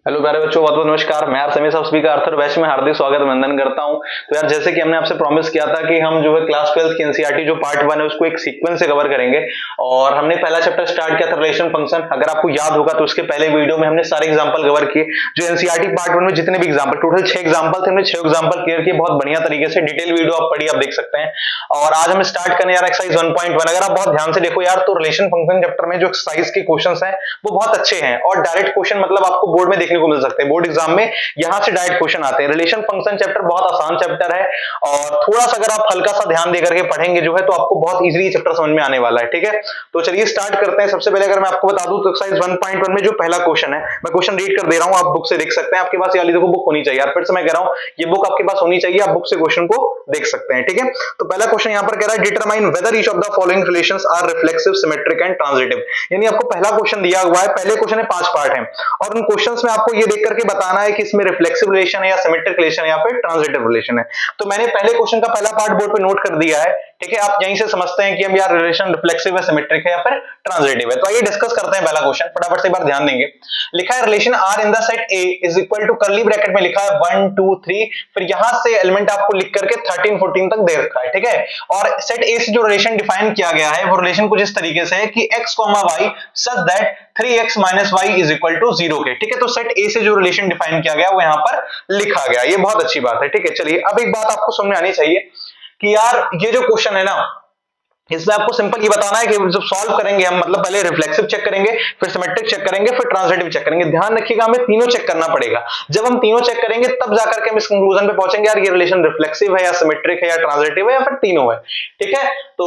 Hello प्यारे बच्चों, बहुत बहुत नमस्कार। मैं आप सभी सभी का अर्थर बैच में हार्दिक स्वागत वंदन करता हूं। तो यार, जैसे कि हमने आपसे प्रॉमिस किया था कि हम जो है क्लास 12 की एनसीईआरटी जो पार्ट 1 है उसको एक सीक्वेंस से कवर करेंगे। और हमने पहला चैप्टर स्टार्ट किया था रिलेशन फंक्शन। अगर आपको याद होगा तो उसके पहले वीडियो में हमने सारे एग्जांपल कवर किए। जो एनसीईआरटी पार्ट 1 में जितने भी एग्जांपल, टोटल 6 एग्जांपल थे, हमने 6 एग्जांपल क्लियर किए बहुत बढ़िया तरीके से। डिटेल वीडियो आप पढ़िए, आप देख सकते हैं। और आज हम स्टार्ट करने यार एक्सरसाइज 1.1। अगर आप बहुत ध्यान से देखो यार, तो रिलेशन फंक्शन चैप्टर में जो एक्सरसाइज के क्वेश्चंस हैं वो बहुत अच्छे हैं और डायरेक्ट क्वेश्चन मतलब आपको बोर्ड में देखने को मिल सकते हैं। बोर्ड एग्जाम में यहां से डायरेक्ट क्वेश्चन आते हैं। रिलेशन फंक्शन चैप्टर बहुत आसान चैप्टर है और थोड़ा सा अगर आप हल्का सा ध्यान देकर के पढ़ेंगे जो है तो आपको बहुत इजीली चैप्टर समझ में आने वाला है। ठीक है, तो चलिए स्टार्ट करते हैं। सबसे पहले अगर मैं आपको बता दूं तो एक्सरसाइज 1.1 में जो पहला क्वेश्चन है, मैं क्वेश्चन रीड कर दे रहा हूं, आप बुक से देख सकते हैं। आपके पास ये वाली देखो बुक होनी चाहिए यार, फिर से मैं कह रहा हूं ये बुक आपके पास होनी चाहिए, आप बुक से क्वेश्चन को देख सकते हैं। ठीक है, तो पहला क्वेश्चन यहां पर कह रहा है determine whether each of the following relations are reflexive, symmetric and transitive. यानी आपको पहला क्वेश्चन दिया हुआ है, पहले क्वेश्चन है 5 पार्ट है और उन क्वेश्चंस में आपको ये देख करके बताना है कि इसमें रिफ्लेक्सिव रिलेशन है या सिमेट्रिक रिलेशन है या फिर ट्रांजिटिव रिलेशन है। तो मैंने पहले क्वेश्चन का पहला पार्ट बोर्ड पे नोट कर दिया है। ठीक है, आप यहीं से समझते हैं कि हम यार रिलेशन रिफ्लेक्सिव है, सिमेट्रिक है या फिर ट्रांजिटिव है। तो आइए डिस्कस करते हैं पहला क्वेश्चन, फटाफट से एक बार ध्यान देंगे। लिखा है relation R in the set A is equal to, curly bracket में लिखा है 1 2 3, फिर यहां से एलिमेंट आपको लिख करके 13 14 तक दे रखा है। ठीक है, और सेट ए से जो रिलेशन डिफाइन किया गया है वो रिलेशन कुछ इस तरीके से है कि x, y such that 3x - y is equal to 0 के। ठीक है, तो सेट ए से जो रिलेशन डिफाइन किया गया वो यहां पर लिखा गया, ये बहुत अच्छी बात है। ठीक है, चलिए अब एक बात आपको समझ में आनी चाहिए कि यार ये जो क्वेश्चन है ना, इसमें आपको सिंपल ये बताना है कि जब सॉल्व करेंगे हम, मतलब पहले रिफ्लेक्सिव चेक करेंगे, फिर सिमेट्रिक चेक करेंगे, फिर ट्रांजिटिव चेक करेंगे। ध्यान रखिएगा हमें तीनों चेक करना पड़ेगा। जब हम तीनों चेक करेंगे तब जाकर के हम इस कंक्लूजन पे पहुंचेंगे यार ये रिलेशन रिफ्लेक्सिव है या सिमेट्रिक है या ट्रांजिटिव है या फिर तीनों है। ठीक है, तो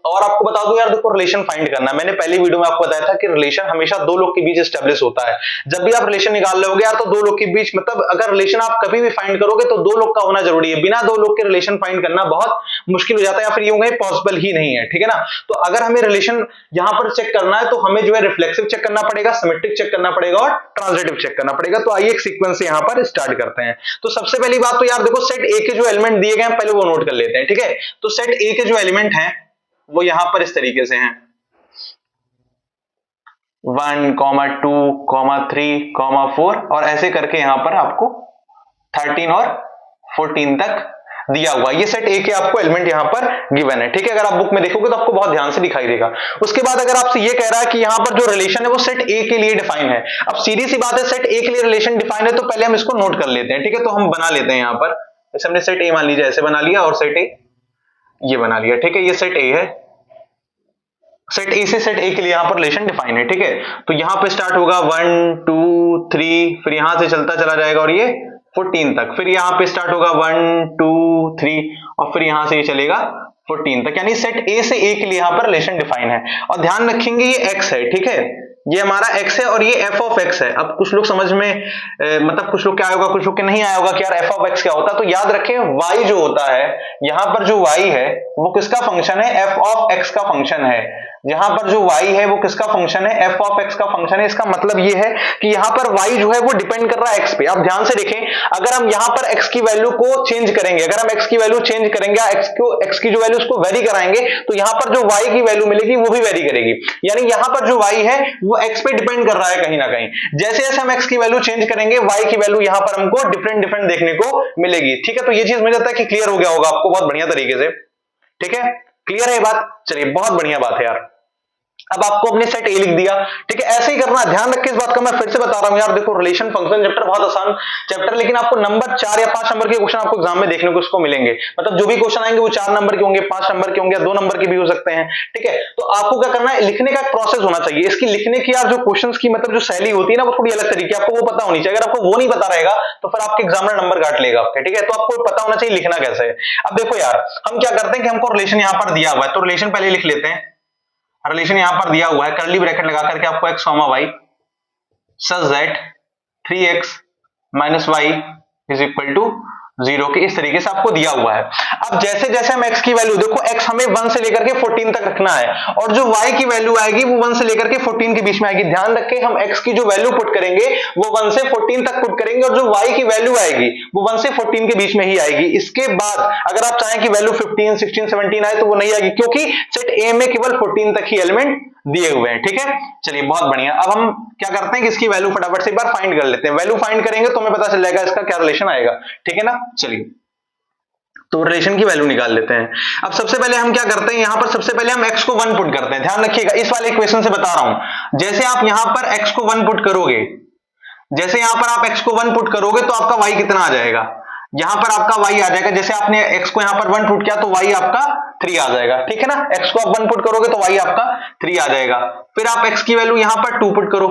और आपको बता दूं यार, देखो रिलेशन फाइंड करना, मैंने पहली वीडियो में आपको बताया था कि रिलेशन हमेशा दो लोग के बीच एस्टेब्लिश होता है। जब भी आप रिलेशन निकाल रहे होगे यार तो दो लोग के बीच, मतलब अगर रिलेशन आप कभी भी फाइंड करोगे तो दो लोग का होना जरूरी है। बिना दो लोग के रिलेशन फाइंड करना बहुत मुश्किल हो जाता है या फिर यूं कहें पॉसिबल ही नहीं है। ठीक है ना, तो अगर हमें रिलेशन यहां पर चेक करना है तो हमें जो है रिफ्लेक्सिव चेक करना पड़ेगा, सिमेट्रिक चेक करना पड़ेगा और ट्रांजिटिव चेक करना पड़ेगा। तो आइए एक सीक्वेंस से यहां पर स्टार्ट करते हैं। तो सबसे पहली बात तो यार देखो, सेट ए के जो एलिमेंट दिए गए हैं पहले वो नोट कर लेते हैं। ठीक है, तो सेट ए के जो एलिमेंट हैं वो यहां पर इस तरीके से हैं 1, 2, 3, 4 और ऐसे करके यहां पर आपको 13 और 14 तक दिया हुआ। ये सेट ए के आपको एलिमेंट यहां पर गिवन है। ठीक है, अगर आप बुक में देखोगे तो आपको बहुत ध्यान से दिखाई देगा। उसके बाद अगर आपसे ये कह रहा है कि यहां पर जो रिलेशन है वो सेट ए के लिए डिफाइन है। अब सीधी सी बात है, सेट ए के लिए रिलेशन डिफाइन है तो पहले हम इसको नोट कर लेते हैं। ठीक है, तो हम बना लेते हैं यहां पर, जैसे हमने सेट ए मान लीजिए ऐसे बना लिया और सेट ए ये बना लिया। ठीक है, ये सेट ए है, सेट ए से सेट ए के लिए यहां पर रिलेशन डिफाइन है। ठीक है, तो यहां पे स्टार्ट होगा 1 2 3, फिर यहां से चलता चला जाएगा और ये 14 तक, फिर यहां पे स्टार्ट होगा 1 2 3 और फिर यहां से ये चलेगा 14 तक। यानी सेट ए से ए के लिए यहां पर रिलेशन डिफाइन है। और ध्यान रखेंगे ये x है। ठीक है, ये हमारा x है और ये f ऑफ x है। अब कुछ लोग समझ में मतलब कुछ लोग क्या आया होगा, कुछ लोग के नहीं आया होगा कि यार f ऑफ x क्या होता है। तो याद रखें y जो होता है, यहां पर जो y है वो किसका फंक्शन है, f ऑफ x का फंक्शन है। यहां पर जो y है वो किसका फंक्शन है, f ऑफ x का फंक्शन है। इसका मतलब ये है कि यहां पर y जो है वो डिपेंड कर रहा है x पे। आप ध्यान से देखें, अगर हम यहां पर x की वैल्यू को चेंज करेंगे, अगर हम x की वैल्यू चेंज करेंगे, x की जो वैल्यू उसको वेरी कराएंगे तो यहां पर जो y की वैल्यू मिलेगी वो भी वेरी करेगी। यानी यहां पर जो y है वो x पे डिपेंड कर रहा है कहीं ना कहीं। जैसे जैसे हम x की वैल्यू चेंज करेंगे y की वैल्यू यहां पर हमको डिफरेंट डिफरेंट देखने को मिलेगी। ठीक है, तो ये चीज मुझे लगता है कि क्लियर हो गया होगा आपको बहुत बढ़िया तरीके से। ठीक है, क्लियर है बात, चलिए बहुत बढ़िया बात है यार। अब आपको अपने सेट ए लिख दिया। ठीक है, ऐसे ही करना है, ध्यान रखिए इस बात का। मैं फिर से बता रहा हूं यार, देखो रिलेशन फंक्शन चैप्टर बहुत आसान चैप्टर, लेकिन आपको नंबर 4 या 5 नंबर के क्वेश्चन आपको एग्जाम में देखने को उसको मिलेंगे। मतलब जो भी क्वेश्चन आएंगे वो 4 नंबर के होंगे, 5 नंबर के होंगे, 2 नंबर के भी हो सकते हैं। ठीक है, तो आपको क्या करना है, लिखने का एक प्रोसेस होना चाहिए। इसकी लिखने की यार जो क्वेश्चन की मतलब जो शैली होती है ना वो थोड़ी अलग तरीके, आपको वो पता होनी चाहिए। अगर आपको वो नहीं पता रहेगा तो फिर आपके एग्जामिनर नंबर काट लेगा आपके। ठीक है, तो आपको पता होना चाहिए लिखना कैसे है। अब देखो यार, हम क्या करते हैं कि हमको रिलेशन यहां पर दिया हुआ है तो रिलेशन पहले लिख लेते हैं। रिलेशन यहां पर दिया हुआ है, कर्ली ब्रैकेट लगा करके आपको x, y such that 3x - y is equal to 0 के, इस तरीके से आपको दिया हुआ है। अब जैसे जैसे हम x की वैल्यू, देखो x हमें 1 से लेकर के 14 तक रखना है और जो y की वैल्यू आएगी वो 1 से लेकर के 14 के बीच में आएगी। ध्यान रखें, हम x की जो वैल्यू पुट करेंगे वो 1 से 14 तक पुट करेंगे और जो y की वैल्यू आएगी वो 1 से 14 के बीच में ही आएगी। इसके बाद अगर आप चाहें कि वैल्यू 15, 16, 17 आए तो वो नहीं आएगी, क्योंकि सेट A में केवल 14 तक ही एलिमेंट दिए हुए हैं। ठीक है, चलिए बहुत बढ़िया। अब हम क्या करते हैं कि इसकी वैल्यू फटाफट से एक बार फाइंड कर लेते हैं। वैल्यू फाइंड करेंगे तो हमें पता चल जाएगा इसका क्या रिलेशन आएगा। ठीक है ना, चलिए तो रिलेशन की वैल्यू निकाल लेते हैं। अब सबसे पहले हम क्या करते हैं, यहां पर सबसे पहले हम x को 1 पुट करते हैं। ध्यान रखिएगा, इस वाले इक्वेशन से बता रहा हूं, जैसे आप यहां पर x को 1 पुट करोगे, जैसे यहां पर आप x को 1 पुट करोगे तो आपका y कितना आ जाएगा, यहां पर आपका y आ जाएगा। जैसे आपने x को यहां पर 1 पुट किया तो y आपका 3 आ जाएगा। ठीक है ना, x को आप 1 पुट करोगे तो y आपका 3 आ जाएगा। फिर आप x की वैल्यू यहां पर 2 पुट करो,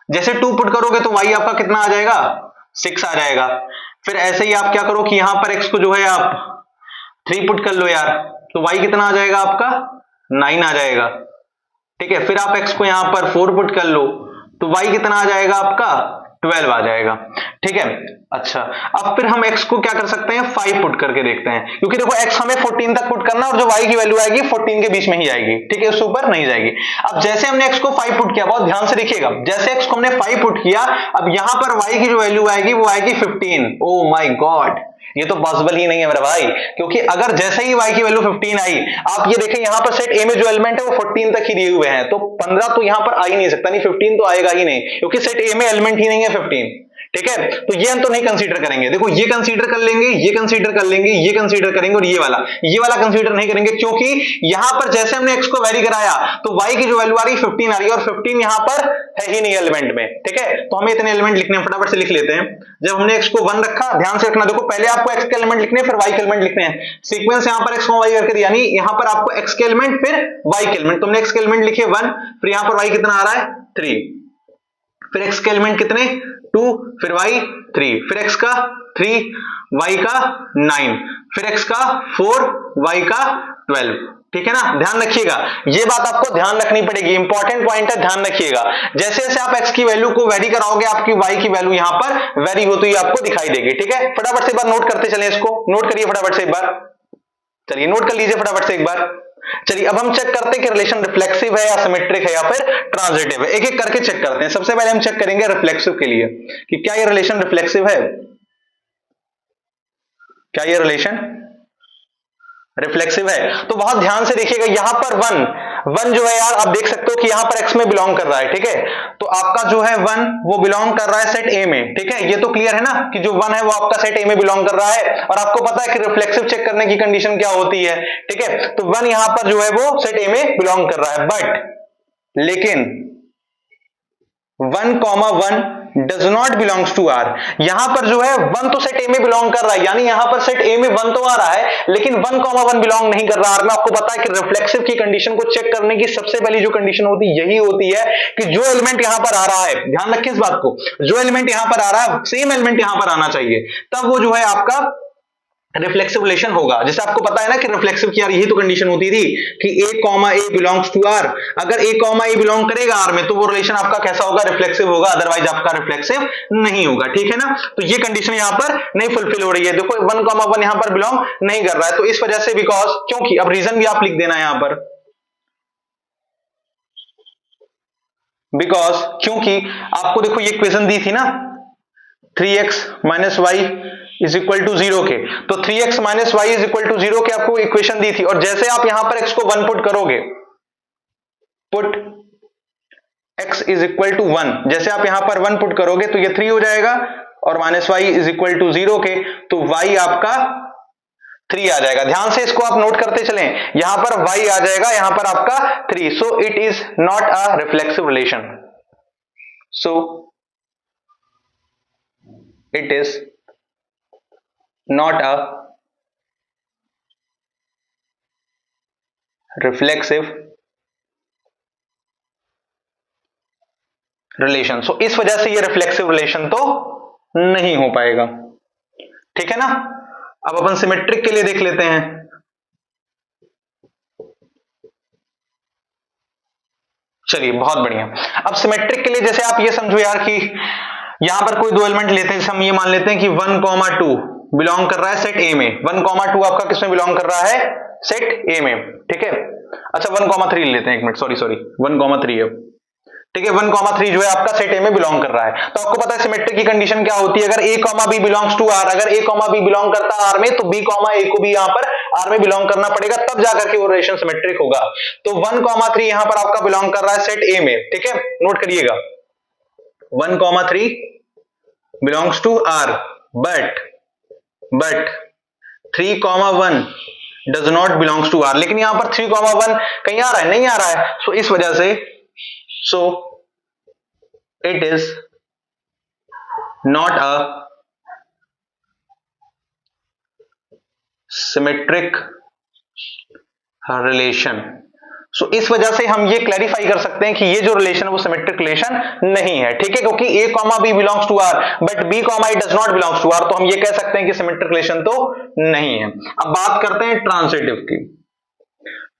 जैसे 2 पुट करोगे तो y आपका कितना आ जाएगा, 6 आ जाएगा। फिर ऐसे ही आप क्या करो कि यहां पर x को जो है आप 3 पुट कर लो यार, तो y कितना आ जाएगा आपका 9 आ जाएगा। ठीक है, फिर आप x को यहां पर 4 पुट कर लो तो y कितना आ जाएगा आपका 12 आ जाएगा। ठीक है, अच्छा अब फिर हम x को क्या कर सकते हैं, 5 पुट करके देखते हैं, क्योंकि देखो x हमें 14 तक पुट करना और जो y की वैल्यू आएगी 14 के बीच में ही आएगी। ठीक है, उससे ऊपर नहीं जाएगी। अब जैसे हमने x को 5 पुट किया, बहुत ध्यान से देखिएगा, जैसे x को हमने 5 पुट किया, अब यहां पर y की जो वैल्यू आएगी वो आएगी 15। ओ माय गॉड, ये तो पॉसिबल ही नहीं है मेरा भाई, क्योंकि अगर जैसे ही y की वैल्यू 15 आई, आप ये देखें यहां पर सेट A में जो एलिमेंट है वो 14 तक ही दिए हुए हैं, तो 15 तो यहां पर आ ही नहीं सकता, नहीं 15 तो आएगा ही नहीं, क्योंकि सेट A में एलिमेंट ही नहीं है 15। ठीक है, तो ये हम तो नहीं कंसीडर करेंगे। देखो ये कंसीडर कर लेंगे, ये कंसीडर कर लेंगे, ये कंसीडर करेंगे और ये वाला कंसीडर नहीं करेंगे, क्योंकि यहां पर जैसे हमने x को वेरी कराया तो y की जो वैल्यू आ रही है 15 आ रही है और 15 यहां पर है ही नहीं एलिमेंट में। ठीक है, तो हमें इतने एलिमेंट लिखने हैं, फटाफट से लिख लेते हैं। जब हमने x को 1 रखा, ध्यान से रखना, देखो पहले आपको x के एलिमेंट लिखने हैं फिर y के एलिमेंट लिखने हैं, सीक्वेंस यहां पर x y करके, यानी यहां पर आपको x के एलिमेंट फिर y के एलिमेंट, तुमने x के एलिमेंट लिखे 1, फिर यहां पर y कितना आ रहा है 3, फिर x के एलिमेंट कितने 2, फिर y 3, फिर x का 3, y का 9, फिर x का 4, y का 12। ठीक है ना, ध्यान रखिएगा, ये बात आपको ध्यान रखनी पड़ेगी, इंपॉर्टेंट पॉइंट है, ध्यान रखिएगा। जैसे जैसे आप x की वैल्यू को वेरी कराओगे आपकी y की वैल्यू यहां पर वेरी होती हुई आपको दिखाई देगी। ठीक है, फटाफट से एक बार नोट करते चले, इसको नोट करिए फटाफट से एक बार, चलिए नोट कर लीजिए फटाफट से एक बार। चलिए अब हम चेक करते हैं कि रिलेशन रिफ्लेक्सिव है या सिमेट्रिक है या फिर ट्रांजिटिव है, एक एक करके चेक करते हैं। सबसे पहले हम चेक करेंगे रिफ्लेक्सिव के लिए कि क्या ये रिलेशन रिफ्लेक्सिव है, क्या ये रिलेशन रिफ्लेक्सिव है। तो बहुत ध्यान से देखिएगा, यहां पर 1 जो है यार, आप देख सकते हो कि यहां पर x में बिलोंग कर रहा है। ठीक है, तो आपका जो है 1 वो बिलोंग कर रहा है सेट A में। ठीक है, ये तो क्लियर है ना कि जो 1 है वो आपका सेट A में बिलोंग कर रहा है, और आपको पता है कि रिफ्लेक्सिव चेक करने की कंडीशन क्या होती है। ठीक है, तो 1 यहां पर जो है वो सेट A में बिलोंग कर रहा है, बट लेकिन 1,1 does not belongs to R। यहां पर जो है 1 तो सेट A में बिलोंग कर रहा है, यानी यहां पर सेट A में 1 तो आ रहा है, लेकिन 1,1 बिलोंग नहीं कर रहा R में। आपको पता है कि रिफ्लेक्सिव की कंडीशन को चेक करने की सबसे पहली जो कंडीशन होती है यही होती है कि जो एलिमेंट यहां पर आ रहा है, ध्यान रखिए इस बात को, जो एलिमेंट यहां पर आ रहा है सेम एलिमेंट यहां पर आना चाहिए, तब वो जो है आपका रिफ्लेक्सिव रिलेशन होगा। जैसे आपको पता है ना कि रिफ्लेक्सिव की यार यही तो कंडीशन होती थी कि A, A belongs to R। अगर A, A बिलोंग करेगा R में तो वो रिलेशन आपका कैसा होगा, रिफ्लेक्सिव होगा, अदरवाइज आपका रिफ्लेक्सिव नहीं होगा। ठीक है ना, तो ये कंडीशन यहां पर नहीं फुलफिल हो रही है। देखो 1,1 यहां पर बिलोंग नहीं कर रहा है, तो इस वजह से बिकॉज, क्योंकि, अब रीजन भी आप लिख देना यहां पर, बिकॉज क्योंकि आपको देखो ये इक्वेशन दी थी ना 3x - y is equal to 0 के, तो 3x - y is equal to 0 के आपको इक्वेशन दी थी, और जैसे आप यहां पर x को 1 पुट करोगे, put x is equal to 1, जैसे आप यहां पर 1 पुट करोगे तो ये 3 हो जाएगा, और minus y is equal to 0 के, तो y आपका 3 आ जाएगा। ध्यान से इसको आप नोट करते चलें, यहां पर y आ जाएगा, यहां पर आपका 3, सो it is not a reflexive relation, so it is not a reflexive relation। सो इस वजह से ये रिफ्लेक्सिव रिलेशन तो नहीं हो पाएगा। ठीक है ना, अब अपन सिमेट्रिक के लिए देख लेते हैं। चलिए बहुत बढ़िया, अब सिमेट्रिक के लिए जैसे आप ये समझो यार कि यहां पर कोई दो एलिमेंट लेते हैं, हम ये मान लेते हैं कि 1, 2, बिलोंग कर रहा है सेट ए में, 1,2 आपका किसमें बिलोंग कर रहा है, सेट ए में, ठीक है। अच्छा 1,3 लेते हैं, एक मिनट, सॉरी 1,3 है, ठीक है। 1,3 जो है आपका सेट ए में बिलोंग कर रहा है। तो आपको पता है सिमेट्रिक की कंडीशन क्या होती है, अगर a, b belongs to r, अगर a, b बिलोंग करता है r में, तो b, a को भी यहां पर r में बिलोंग करना पड़ेगा, तब जाकर के वो रिलेशन सिमेट्रिक होगा। तो 1,3 यहां पर आपका बिलोंग कर रहा है सेट a में, ठीक है, नोट करिएगा 1,3 belongs to r, but 3,1 does not belongs to r। लेकिन यहां पर 3,1 कहीं आ रहा है, नहीं आ रहा है, सो इस वजह से so it is not a symmetric relation। सो इस वजह से हम ये क्लैरिफाई कर सकते हैं कि ये जो रिलेशन है वो सिमेट्रिक रिलेशन नहीं है, ठीक है, क्योंकि a, b belongs to r but b, a does not belongs to r, तो हम ये कह सकते हैं कि सिमेट्रिक रिलेशन तो नहीं है। अब बात करते हैं ट्रांजिटिव की।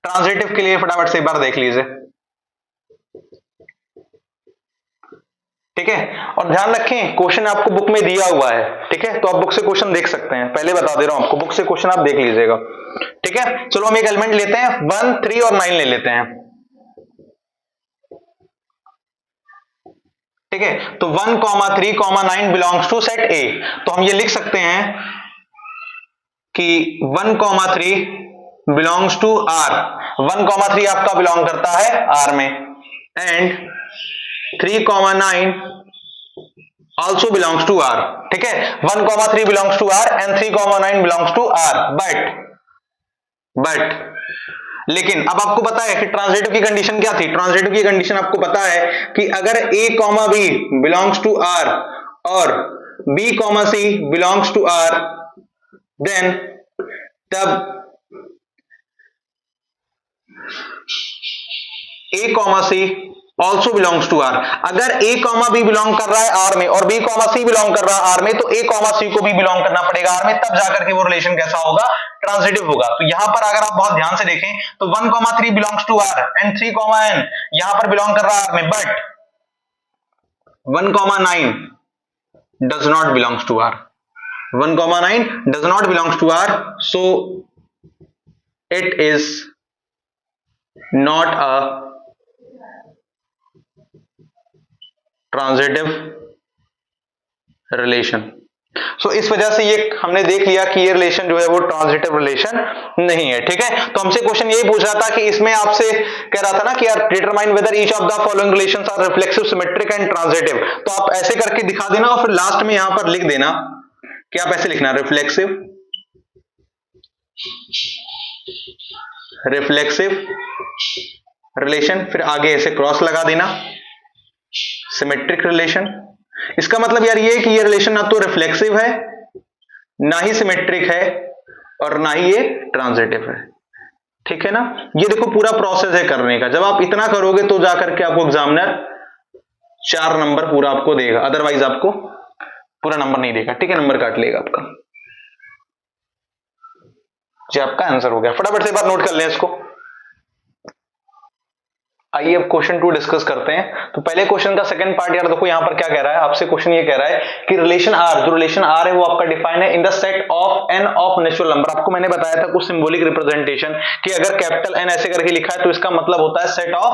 ट्रांजिटिव के लिए फटाफट से एक बार देख लीजिए, ठीक है, और ध्यान रखें क्वेश्चन आपको बुक में दिया हुआ है, ठीक है, तो आप बुक से क्वेश्चन देख सकते हैं, पहले बता दे रहा हूं आपको, बुक से क्वेश्चन आप देख लीजिएगा, ठीक है। चलो हम एक एलिमेंट लेते हैं, 1, 3 और 9 ले लेते हैं, ठीक है। तो 1, 3, 9 बिलोंग्स टू सेट ए, तो हम ये लिख सकते हैं कि 1, 3 बिलोंग्स टू आर, 1, 3 आपका बिलोंग करता है आर में, and 3, 9 also belongs to R, ठीक है। 1, 3 belongs to R and 3, 9 belongs to R, but लेकिन अब आपको पता है कि ट्रांजिटिव की कंडीशन क्या थी। ट्रांजिटिव की कंडीशन आपको पता है कि अगर A, B belongs to R और B, C belongs to R, then तब A, C also belongs to R। अगर A, B बिलोंग कर रहा है R में और B, C बिलोंग कर रहा है R में, तो A, C को भी बिलोंग करना पड़ेगा R में, तब जाकर के वो रिलेशन कैसा होगा, ट्रांजिटिव होगा। तो यहां पर अगर आप बहुत ध्यान से देखें तो 1, 3 belongs to R and 3, n यहां पर बिलोंग कर रहा है R में, but 1, 9 does not belongs to R, 1, 9 does not belongs to R, so it is not a transitive relation. So इस वजह से ये हमने देख लिया कि ये रिलेशन जो है वो ट्रांजिटिव रिलेशन नहीं है, ठीक है। तो हमसे क्वेश्चन यही पूछ रहा था कि इसमें आपसे कह रहा था ना कि यार determine whether each of the following relations are reflexive, symmetric and transitive, तो आप ऐसे करके दिखा देना और फिर लास्ट में यहां पर लिख देना कि आप ऐसे लिखना रिफ्लेक्सिव रिलेशन, फिर आगे ऐसे क्रॉस लगा देना सिमेट्रिक रिलेशन। इसका मतलब यार ये कि ये रिलेशन ना तो रिफ्लेक्सिव है, ना ही सिमेट्रिक है, और ना ही ये ट्रांजिटिव है, ठीक है ना। ये देखो पूरा प्रोसेस है करने का, जब आप इतना करोगे तो जाकर के आपको एग्जामिनर 4 नंबर पूरा आपको देगा, अदरवाइज आपको पूरा नंबर नहीं देगा, ठीक है, नंबर काट लेगा आपका। जी आपका आंसर हो गया। फटाफट से बात नोट कर लें इसको। आइए अब क्वेश्चन 2 डिस्कस करते हैं। तो पहले क्वेश्चन का सेकंड पार्ट यार देखो यहां पर क्या कह रहा है आपसे, क्वेश्चन ये कह रहा है कि रिलेशन R, जो रिलेशन R है वो आपका डिफाइन है इन the set of n of natural number. आपको मैंने बताया था कुछ सिंबॉलिक रिप्रेजेंटेशन कि अगर कैपिटल N ऐसे करके लिखा है तो इसका मतलब होता है सेट ऑफ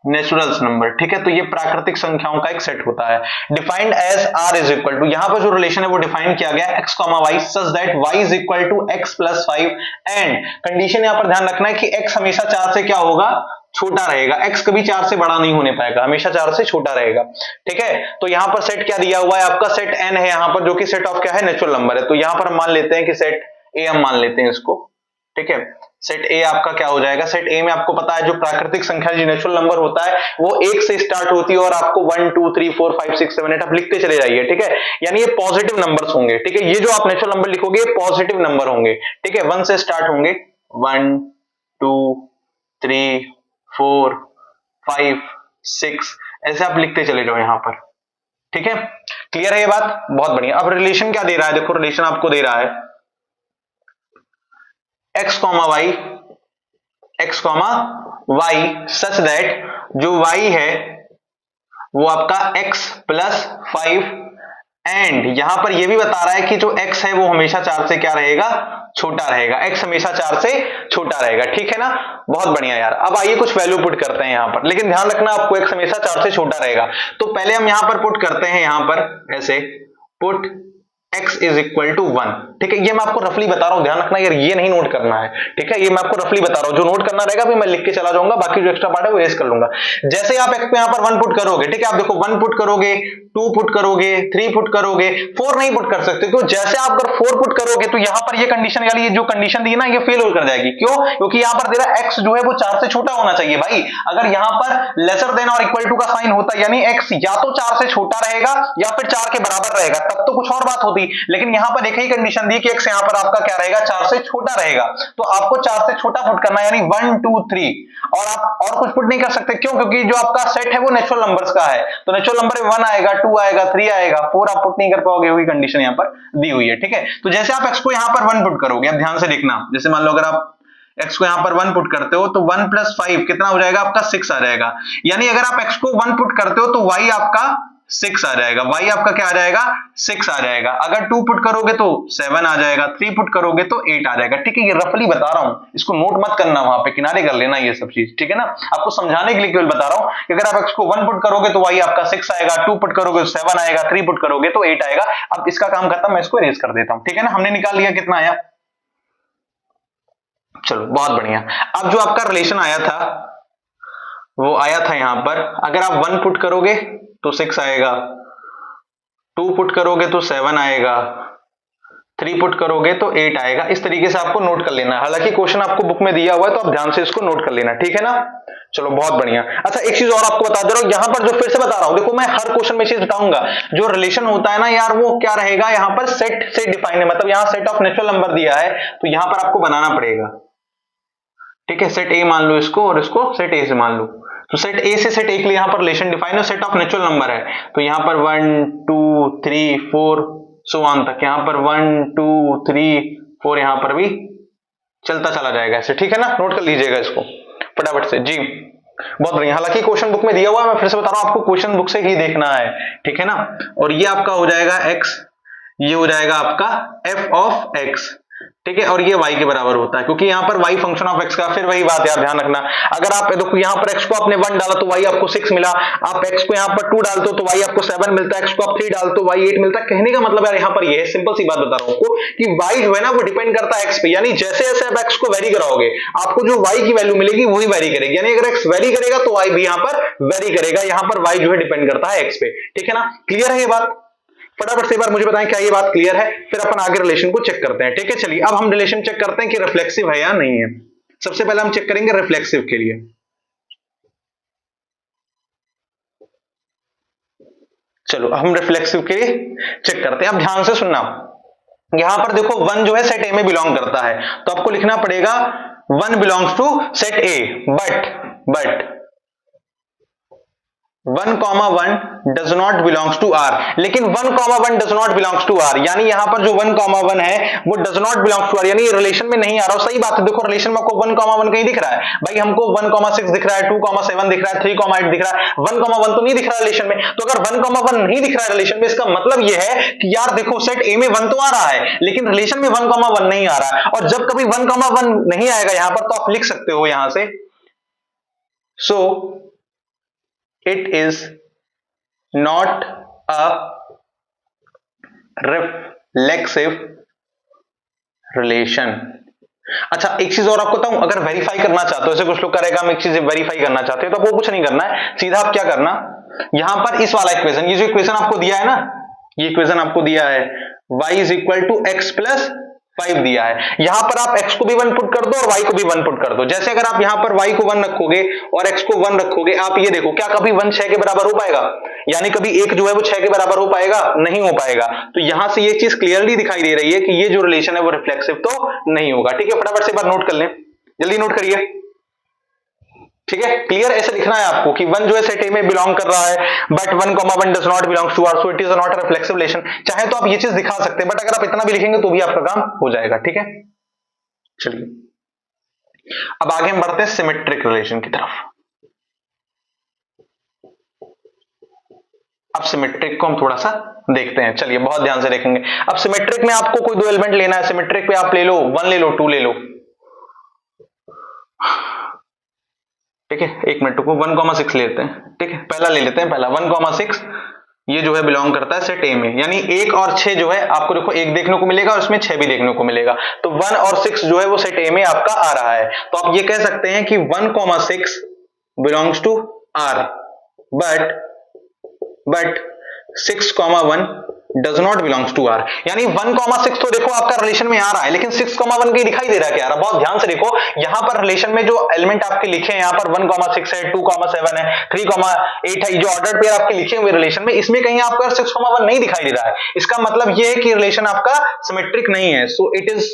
नेचुरल्स नंबर, ठीक है। तो ये प्राकृतिक संख्याओं का एक सेट होता है, defined as R is equal to, यहां पर जो रिलेशन है वो डिफाइन किया गया x, y such that y is equal to x + 5 and condition यहां पर ध्यान रखना है कि x हमेशा 4 से क्या होगा, छोटा रहेगा, x कभी 4 से बड़ा नहीं होने पाएगा, हमेशा 4 से छोटा रहेगा, ठीक है। तो यहां पर सेट क्या दिया हुआ है आपका, सेट n है यहां पर, जो कि सेट ऑफ क्या है, नेचुरल नंबर है। तो यहां पर हम मान लेते हैं कि सेट a हम मान लेते हैं इसको, ठीक है। सेट a आपका क्या हो जाएगा, सेट a में आपको पता है जो प्राकृतिक संख्या जो नेचुरल नंबर होता है वो 1 से स्टार्ट होती है और आपको 1 2 3 4 5 6 7 8 आप लिखते चले जाइए, ठीक है। यानी ये पॉजिटिव नंबर्स होंगे, ठीक है। ये जो आप नेचुरल नंबर लिखोगे पॉजिटिव नंबर होंगे, ठीक है। 1 से स्टार्ट होंगे, 1 2 3 4 5 6 ऐसे आप लिखते चले जाओ यहां पर, ठीक है। क्लियर है ये बात, बहुत बढ़िया। अब रिलेशन क्या दे रहा है, देखो रिलेशन आपको दे रहा है x, y सच दैट जो y है वो आपका x + 5 एंड यहां पर यह भी बता रहा है कि जो x है वो हमेशा 4 से क्या रहेगा, छोटा रहेगा, x हमेशा 4 से छोटा रहेगा, ठीक है ना। बहुत बढ़िया यार। अब आइए कुछ वैल्यू पुट करते हैं यहां पर, लेकिन ध्यान रखना आपको x हमेशा 4 से छोटा रहेगा। तो पहले हम यहां पर पुट करते हैं, यहां पर ऐसे put x is equal to 1, ठीक है। ये मैं आपको रफली बता रहा हूं, ध्यान रखना यार, ये नहीं नोट करना है, ठीक है। ये मैं आपको रफली बता रहा हूं, जो नोट करना रहेगा भी मैं लिख के चला जाऊंगा, बाकी जो एक्स्ट्रा पार्ट है वो रेस कर लूंगा। जैसे आप x पे यहां पर 1 पुट करोगे, ठीक है, आप देखो 1 पुट करोगे, 2 पुट करोगे, 3 पुट करोगे, 4 नहीं पुट कर सकते, क्यों? जैसे आप अगर 4 पुट करोगे तो यहां पर ये कंडीशन वाली जो कंडीशन दी है ना, ये फेल कर जाएगी। क्यों? क्योंकि यहां पर तेरा x जो है वो 4 से छोटा होना चाहिए भाई। अगर यहां पर लेसर देन और इक्वल टू का साइन होता, यानी x या तो 4 से छोटा रहेगा या फिर 4 के बराबर रहेगा, तब तो कुछ और बात होती। लेकिन यहां पर एक ही कंडीशन दी कि x यहां पर आपका क्या रहेगा, 4 से छोटा रहेगा। तो आपको 4 से छोटा पुट करना है, यानी 1 2 3, और आप और कुछ पुट नहीं कर सकते। क्यों? क्योंकि जो आपका सेट है वो नेचुरल नंबर्स का है, तो नेचुरल नंबर में 1 आएगा, 2 आएगा, 3 आएगा, 4 आप पुट नहीं कर पाओगे, वही कंडीशन यहां पर दी हुई है, ठीक है। तो जैसे आप x को यहां पर 1 पुट करोगे, अब ध्यान से देखना, जैसे मान लो अगर आप x को यहां पर 1 पुट करते हो तो 1 + 5 कितना हो जाएगा आपका, 6 आ जाएगा। यानी अगर आप x को 1 पुट करते हो तो y आपका 6 आ जाएगा, y आपका क्या आ जाएगा, 6 आ जाएगा। अगर 2 पुट करोगे तो 7 आ जाएगा, 3 पुट करोगे तो 8 आ जाएगा, ठीक है। ये रफली बता रहा हूं, इसको नोट मत करना, वहां पे किनारे कर लेना ये सब चीज, ठीक है ना। आपको समझाने के लिए केवल बता रहा हूं कि अगर आप x को 1 पुट करोगे तो y आपका 6 आएगा, 2 पुट करोगे तो 7 आएगा, 3 पुट करोगे तो 8 आएगा। अब इसका काम खत्म, मैं इसको इरेज कर देता हूं, ठीक है ना। हमने निकाल लिया, कितना आया, चलो बहुत बढ़िया। अब जो आपका रिलेशन आया था वो आया था यहां पर, अगर आप 1 पुट करोगे तो 6 आएगा, 2 पुट करोगे तो 7 आएगा, 3 पुट करोगे तो 8 आएगा। इस तरीके से आपको नोट कर लेना है। हालांकि क्वेश्चन आपको बुक में दिया हुआ है तो आप ध्यान से इसको नोट कर लेना, ठीक है ना। चलो बहुत बढ़िया। अच्छा एक चीज और आपको बता दे रहा हूं, यहां पर जो फिर से बता रहा हूं, देखो मैं हर क्वेश्चन में चीज बताऊंगा, जो रिलेशन होता है ना यार, वो क्या रहेगा, यहां पर सेट से डिफाइन है, मतलब यहां सेट ऑफ नेचुरल नंबर दिया है तो यहां पर आपको बनाना पड़ेगा, ठीक है। सेट ए मान लो इसको, और इसको सेट ए से मान लो। तो सेट ए से सेट ए के लिए यहां पर रिलेशन डिफाइन है, सेट ऑफ नेचुरल नंबर है, तो यहां पर 1 2 3 4 सो ऑन तक, यहां पर 1 2 3 4 यहां पर भी चलता चला जाएगा ऐसे, ठीक है ना। नोट कर लीजिएगा इसको फटाफट से जी। बहुत बढ़िया। हालांकि क्वेश्चन बुक में दिया हुआ है, मैं फिर से बता रहा हूं, आपको क्वेश्चन बुक से ही देखना है, ठीक है ना। और ये आपका हो जाएगा x, ये हो जाएगा आपका f ऑफ x, ठीक है। और ये y के बराबर होता है, क्योंकि यहां पर y फंक्शन ऑफ x का, फिर वही बात यार ध्यान रखना, अगर आप देखो यहां पर x को आपने 1 डाला तो y आपको 6 मिला, आप x को यहां पर 2 डालते हो तो y आपको 7 मिलता है, x को आप 3 डालते हो y 8 मिलता है। कहने का मतलब यार यहां पर ये है, सिंपल सी बात बता रहा हूं आपको कि y जो है ना वो डिपेंड करता है x पे, यानी जैसे जैसे आप x को वेरी कराओगे आपको जो y की वैल्यू मिलेगी वही वेरी करेगी, यानी अगर x वेरी करेगा तो y भी यहां पर वेरी करेगा, यहां पर y जो है डिपेंड करता है x पे, ठीक है ना। क्लियर है ये बात? फटाफट से एक बार मुझे बताएं क्या ये बात क्लियर है, फिर अपन आगे रिलेशन को चेक करते हैं, ठीक है। चलिए अब हम रिलेशन चेक करते हैं कि रिफ्लेक्सिव है या नहीं है। सबसे पहले हम चेक करेंगे रिफ्लेक्सिव के लिए। चलो हम रिफ्लेक्सिव के लिए चेक करते हैं। अब ध्यान से सुनना, यहां पर देखो 1 जो है सेट ए में बिलोंग करता है, तो आपको लिखना पड़ेगा 1 belongs to set A, but 1,1 does not belongs to R. लेकिन 1,1 does not belongs to R, यानी यहां पर जो 1,1 है वो does not belongs to R, यानी रिलेशन में नहीं आ रहा। सही बात है, देखो रिलेशन में आपको 1,1 कहीं दिख रहा है भाई, हमको 1,6 दिख रहा है, 2,7 दिख रहा है, 3,8 दिख रहा है, 1,1 तो नहीं दिख रहा रिलेशन में। तो अगर 1,1 नहीं दिख रहा है रिलेशन में, इसका मतलब यह है कि यार देखो सेट ए में 1 तो आ रहा है लेकिन रिलेशन में 1,1 नहीं आ रहा है। और जब कभी 1,1 नहीं आएगा यहां पर तो आप लिख सकते हो यहां से, सो it is not a reflexive relation। अच्छा एक चीज और आपको बताऊं, अगर वेरीफाई करना चाहते हो, जैसे कुछ लोग करेगा हम एक चीज वेरीफाई करना चाहते हो तो आपको कुछ नहीं करना है, सीधा आप क्या करना, यहां पर इस वाला इक्वेशन, ये जो इक्वेशन आपको दिया है ना, ये इक्वेशन आपको दिया है y is equal to x plus 5 दिया है, यहां पर आप x को भी 1 पुट कर दो और y को भी 1 पुट कर दो। जैसे अगर आप यहां पर y को 1 रखोगे और x को 1 रखोगे, आप ये देखो क्या कभी 1 6 के बराबर हो पाएगा, यानी कभी एक जो है वो 6 के बराबर हो पाएगा, नहीं हो पाएगा। तो यहां से ये चीज क्लियरली दिखाई दे रही है कि ये जो रिलेशन है वो रिफ्लेक्सिव तो नहीं होगा, ठीक है। फटाफट से एक बार नोट कर लें, जल्दी नोट करिए, ठीक है। क्लियर ऐसे लिखना है आपको कि 1 जो है सेट ए में बिलोंग कर रहा है, but 1,1 does not belongs to R, so it is not a reflexive relation. चाहे तो आप ये चीज दिखा सकते हैं, बट अगर आप इतना भी लिखेंगे तो भी आपका काम हो जाएगा, ठीक है। चलिए अब आगे हम बढ़ते हैं सिमेट्रिक रिलेशन की तरफ। अब सिमेट्रिक को हम थोड़ा सा देखते हैं, चलिए बहुत ध्यान से देखेंगे। अब सिमेट्रिक में आपको कोई दो एलिमेंट लेना है, सिमेट्रिक पे आप ले लो 1 ले लो 2 ले लो, ठीक है। एक मिनट को 1,6 लेते हैं, ठीक है। पहला ले लेते हैं, पहला 1,6 ये जो है बिलोंग करता है सेट ए में, यानी 1 और 6 जो है आपको देखो 1 देखने को मिलेगा और इसमें 6 भी देखने को मिलेगा, तो 1 और 6 जो है वो सेट ए में आपका आ रहा है। तो आप ये कह सकते हैं कि 1,6 belongs to R, but 6,1 does not belongs to R, यानी 1,6 तो देखो आपका रिलेशन में आ रहा है, लेकिन 6,1 के दिखाई दे रहा है क्या? बहुत ध्यान से देखो, यहां पर रिलेशन में जो एलिमेंट आपके लिखे हैं, यहां पर 1,6 है, 2,7 है, 3,8 है, जो ऑर्डर पेयर आपके लिखे हुए रिलेशन में, इसमें कहीं आपका 6,1 नहीं दिखाई दे रहा है। इसका मतलब यह है कि रिलेशन आपका सिमेट्रिक नहीं है, सो it is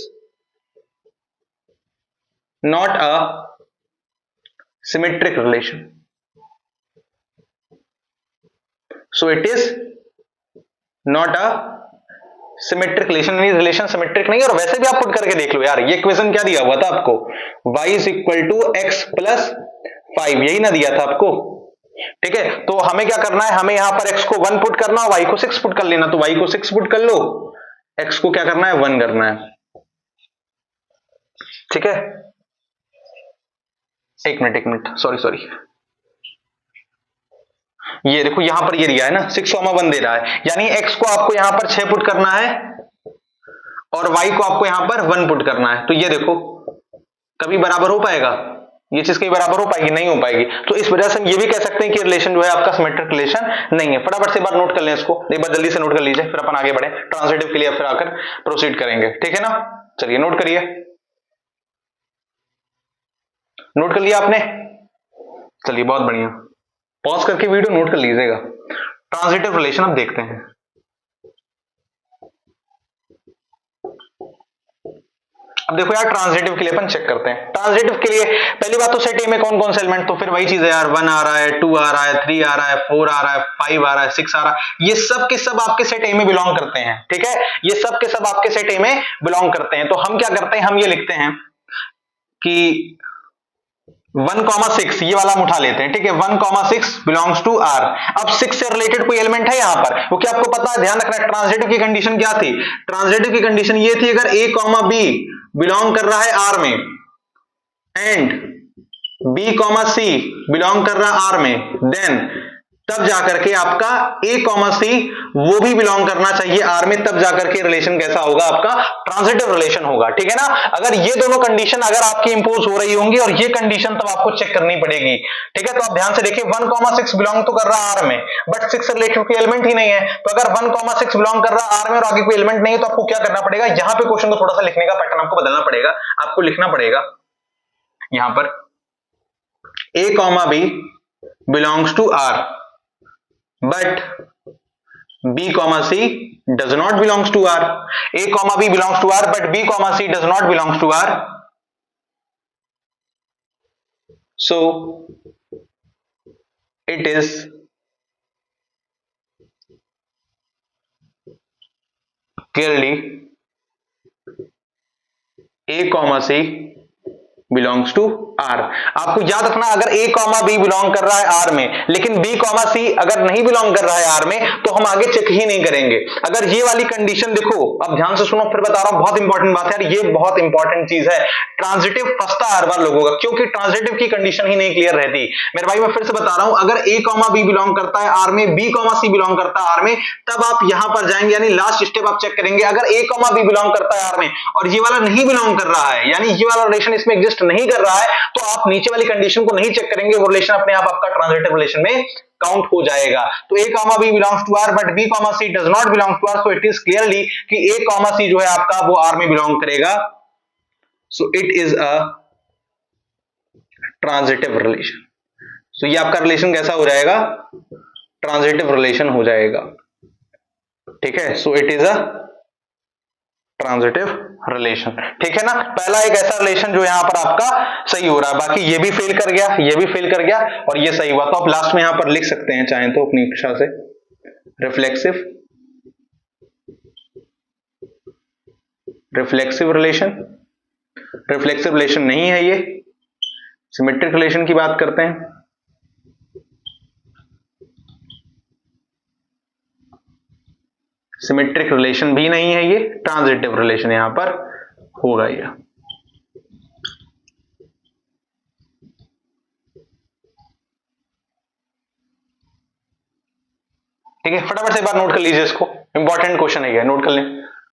not a symmetric relation, so it is not a symmetric relation, relation symmetric नहीं है। और वैसे भी आप पुट करके देख लो यार, ये इक्वेशन क्या दिया हुआ था आपको, y is equal to x plus 5, यही ना दिया था आपको, ठीक है। तो हमें क्या करना है, हमें यहां पर x को 1 पुट करना है, y को 6 पुट कर लेना, तो y को 6 पुट कर लो, x को क्या करना है 1 करना है, ठीक है। एक मिनट सॉरी, ये देखो यहां पर ये दिया है ना 6,1 दे रहा है, यानी x को आपको यहां पर 6 पुट करना है और y को आपको यहां पर 1 पुट करना है। तो ये देखो कभी बराबर हो पाएगा, ये चीज कभी बराबर हो पाएगी? नहीं हो पाएगी। तो इस वजह से हम ये भी कह सकते हैं कि रिलेशन जो है आपका सिमेट्रिक रिलेशन नहीं है। फटाफट से एक बार नोट कर लें इसको, एक बार जल्दी से नोट कर लीजिए, फिर अपन आगे बढ़े ट्रांजिटिव के लिए, फिर आकर प्रोसीड करेंगे, ठीक है ना। चलिए नोट करिए, नोट कर लिया आपने? चलिए बहुत बढ़िया, पॉज करके वीडियो नोट कर लीजिएगा। ट्रांजिटिव रिलेशन अब देखते हैं। अब देखो यार, ट्रांजिटिव के लिए अपन चेक करते हैं। ट्रांजिटिव के लिए पहली बात तो सेट ए में कौन कौन से एलिमेंट, तो फिर वही चीज है यार, 1 आ रहा है, 2 आ रहा है, 3 आ रहा है, 4 आ रहा है, 5 आ रहा है, 6 आ रहा है, ये सब के सब आपके सेट ए में बिलोंग करते हैं, ठीक है। ये सब के सब आपके सेट ए में बिलोंग करते हैं। तो हम क्या करते हैं, हम ये लिखते हैं कि 1,6 ये वाला हम उठा लेते हैं, ठीक है। 1,6 बिलोंग्स टू आर। अब 6 से रिलेटेड कोई एलिमेंट है यहां पर, क्योंकि आपको पता है, ध्यान रखना, ट्रांजिटिव की कंडीशन क्या थी, ट्रांजिटिव की कंडीशन ये थी, अगर a, b बिलोंग कर रहा है आर में एंड b, c बिलोंग कर रहा है आर में, देन तब जाकर के आपका a, c वो भी बिलोंग करना चाहिए आर में, तब जाकर के रिलेशन कैसा होगा आपका, ट्रांजिटिव रिलेशन होगा, ठीक है ना। अगर ये दोनों कंडीशन अगर आपकी इंपोज हो रही होंगी और ये कंडीशन तब आपको चेक करनी पड़ेगी, ठीक है। तो आप ध्यान से देखिए, 1,6 बिलोंग तो कर रहा है आर में, बट 6 से रिलेटेड कोई एलिमेंट ही नहीं है। तो अगर 1,6 बिलोंग कर रहा है आर में और आगे कोई एलिमेंट नहीं है, तो आपको क्या करना पड़ेगा, यहां पे क्वेश्चन को थोड़ा सा लिखने का पैटर्न आपको बदलना पड़ेगा। आपको लिखना पड़ेगा यहां पर a, b belongs to R, but b, c does not belongs to R. A, b belongs to R, but b, c does not belongs to R. So it is clearly a, c belongs to R. आपको याद रखना, अगर a, b belong कर रहा है are में, लेकिन b, c अगर नहीं बिलोंग कर रहा है आर में, तो हम आगे चेक ही नहीं करेंगे। अगर ये वाली कंडीशन देखो, अब ध्यान से सुनो, फिर बता रहा हूं, बहुत इंपॉर्टेंट बात है यार, ये बहुत इंपॉर्टेंट चीज है। ट्रांजिटिव फंसता हर बार लोगों का, क्योंकि ट्रांजिटिव की कंडीशन ही नहीं क्लियर रहती। मेरे भाई मैं फिर से बता रहा हूं, अगर a, b बिलोंग करता है आर में, b, c बिलोंग करता है आर में, तब आप यहां पर जाएंगे, यानी लास्ट स्टेप आप चेक करेंगे। अगर a, b बिलोंग करता है आर में और ये वाला नहीं बिलोंग कर रहा है, यानी ये वाला रिलेशन इसमें एग्जिस्ट नहीं कर रहा है, तो आप नीचे वाली कंडीशन को नहीं चेक करेंगे, वो रिलेशन अपने आप आपका ट्रांजिटिव रिलेशन में काउंट हो जाएगा। तो a, b belongs to R, but b, c does not belong to R, so it is clearly कि a, c जो है आपका वो आर में बिलोंग करेगा, so it is a transitive relation. So ये आपका रिलेशन कैसा हो जाएगा, ट्रांजिटिव रिलेशन हो जाएगा, ठीक है। सो it is a transitive relation, ठीक है ना। पहला एक ऐसा रिलेशन जो यहां पर आपका सही हो रहा है, बाकी ये भी फेल कर गया, ये भी फेल कर गया और ये सही हुआ। तो आप लास्ट में यहां पर लिख सकते हैं चाहें तो अपनी इच्छा से, रिफ्लेक्सिव रिलेशन। रिफ्लेक्सिव रिलेशन नहीं है ये, सिमेट्रिक रिलेशन की बात करते हैं। सिमेट्रिक रिलेशन भी नहीं है, ये ट्रांजिटिव रिलेशन यहां पर होगा ये। ठीक है, फटाफट से एक बार नोट कर लीजिए इसको, इंपॉर्टेंट क्वेश्चन है ये, नोट कर लें।